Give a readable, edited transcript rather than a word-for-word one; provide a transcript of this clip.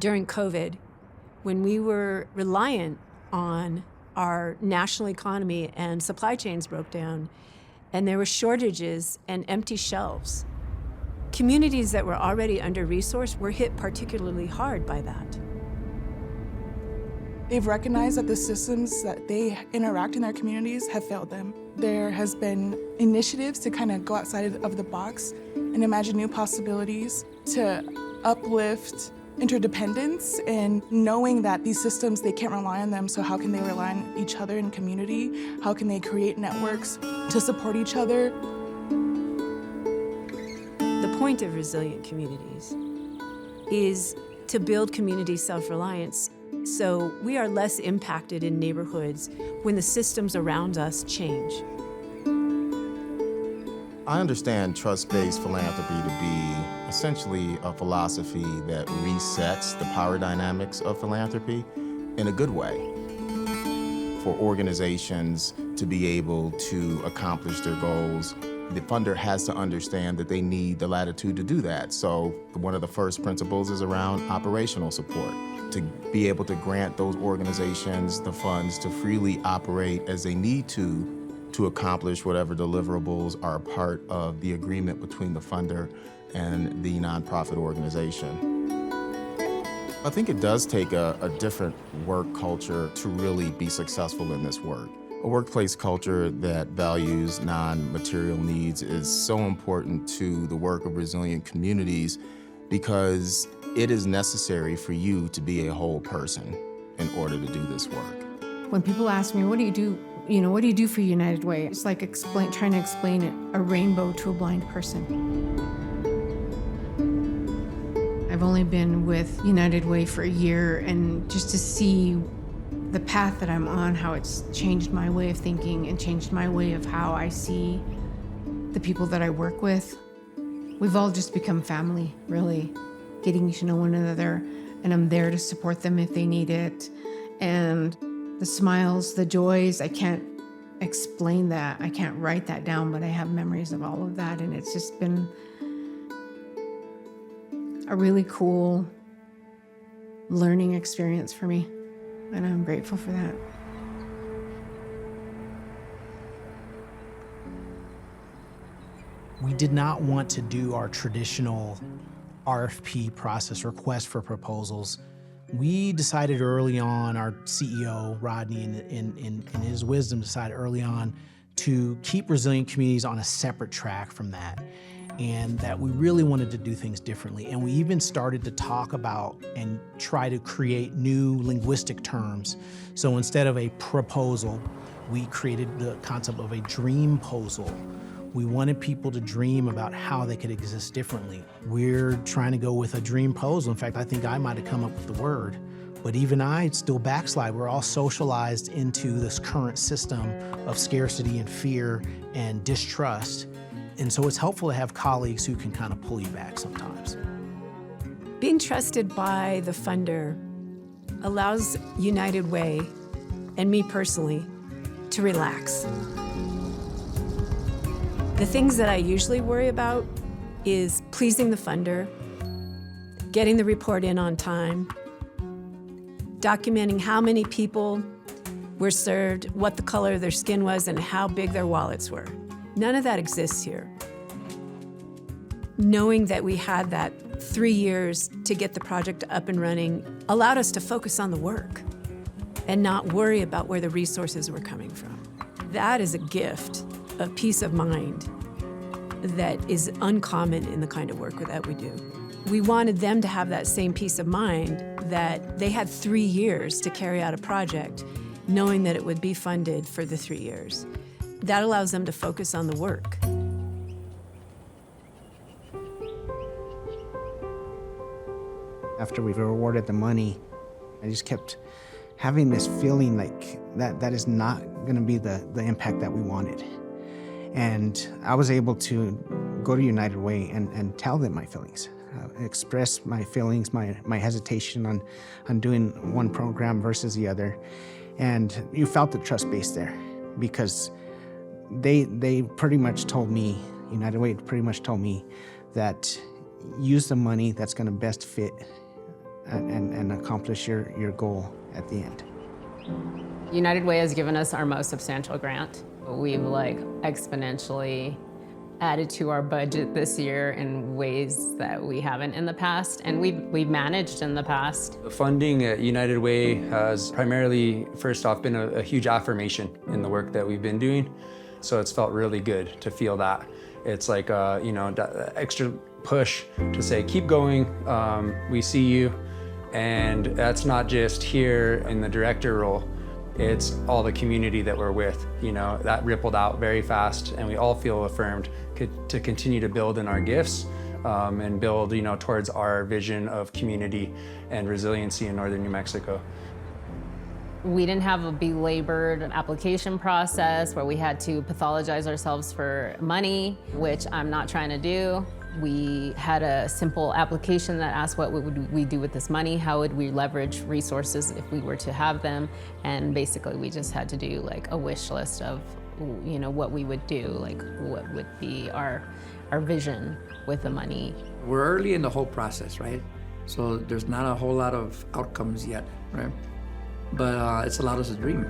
during COVID, when we were reliant on our national economy and supply chains broke down, and there were shortages and empty shelves. Communities that were already under-resourced were hit particularly hard by that. They've recognized that the systems that they interact in their communities have failed them. There has been initiatives to kind of go outside of the box and imagine new possibilities, to uplift interdependence and knowing that these systems, they can't rely on them, so how can they rely on each other in community? How can they create networks to support each other? The point of resilient communities is to build community self-reliance so we are less impacted in neighborhoods when the systems around us change. I understand trust-based philanthropy to be essentially a philosophy that resets the power dynamics of philanthropy in a good way. For organizations to be able to accomplish their goals, the funder has to understand that they need the latitude to do that. So one of the first principles is around operational support, to be able to grant those organizations the funds to freely operate as they need to accomplish whatever deliverables are a part of the agreement between the funder and the nonprofit organization. I think it does take a different work culture to really be successful in this work. A workplace culture that values non-material needs is so important to the work of resilient communities because it is necessary for you to be a whole person in order to do this work. When people ask me, what do you do? What do you do for United Way? It's like trying to explain a rainbow to a blind person. I've only been with United Way for a year, and just to see the path that I'm on, how it's changed my way of thinking and changed my way of how I see the people that I work with. We've all just become family, really, getting to know one another, and I'm there to support them if they need it. And the smiles, the joys, I can't explain that. I can't write that down, but I have memories of all of that, and it's just been a really cool learning experience for me, and I'm grateful for that. We did not want to do our traditional RFP process, request for proposals. We decided early on, our CEO, Rodney, in his wisdom, decided early on to keep resilient communities on a separate track from that, and that we really wanted to do things differently. And we even started to talk about and try to create new linguistic terms. So instead of a proposal, we created the concept of a dreamposal. We wanted people to dream about how they could exist differently. We're trying to go with a dreamposal. In fact, I think I might have come up with the word, but even I still backslide. We're all socialized into this current system of scarcity and fear and distrust. And so it's helpful to have colleagues who can kind of pull you back sometimes. Being trusted by the funder allows United Way, and me personally, to relax. The things that I usually worry about is pleasing the funder, getting the report in on time, documenting how many people were served, what the color of their skin was, and how big their wallets were. None of that exists here. Knowing that we had that 3 years to get the project up and running allowed us to focus on the work and not worry about where the resources were coming from. That is a gift of peace of mind that is uncommon in the kind of work that we do. We wanted them to have that same peace of mind that they had 3 years to carry out a project, knowing that it would be funded for the 3 years. That allows them to focus on the work. After we were awarded the money, I just kept having this feeling like that is not gonna be the impact that we wanted. And I was able to go to United Way and tell them my feelings, express my feelings, my hesitation on doing one program versus the other. And you felt the trust base there because they pretty much told me, United Way pretty much told me that use the money that's gonna best fit and accomplish your goal at the end. United Way has given us our most substantial grant. We've exponentially added to our budget this year in ways that we haven't in the past, and we've managed in the past. The funding at United Way has primarily, first off, been a huge affirmation in the work that we've been doing. So it's felt really good to feel that. It's like, that extra push to say, keep going, we see you. And that's not just here in the director role, it's all the community that we're with. That rippled out very fast, and we all feel affirmed to continue to build in our gifts and build, towards our vision of community and resiliency in northern New Mexico. We didn't have a belabored application process where we had to pathologize ourselves for money, which I'm not trying to do. We had a simple application that asked what would we do with this money, how would we leverage resources if we were to have them, and basically we just had to do a wish list of what we would do, what would be our vision with the money. We're early in the whole process, right? So there's not a whole lot of outcomes yet, right? But it's allowed us to dream.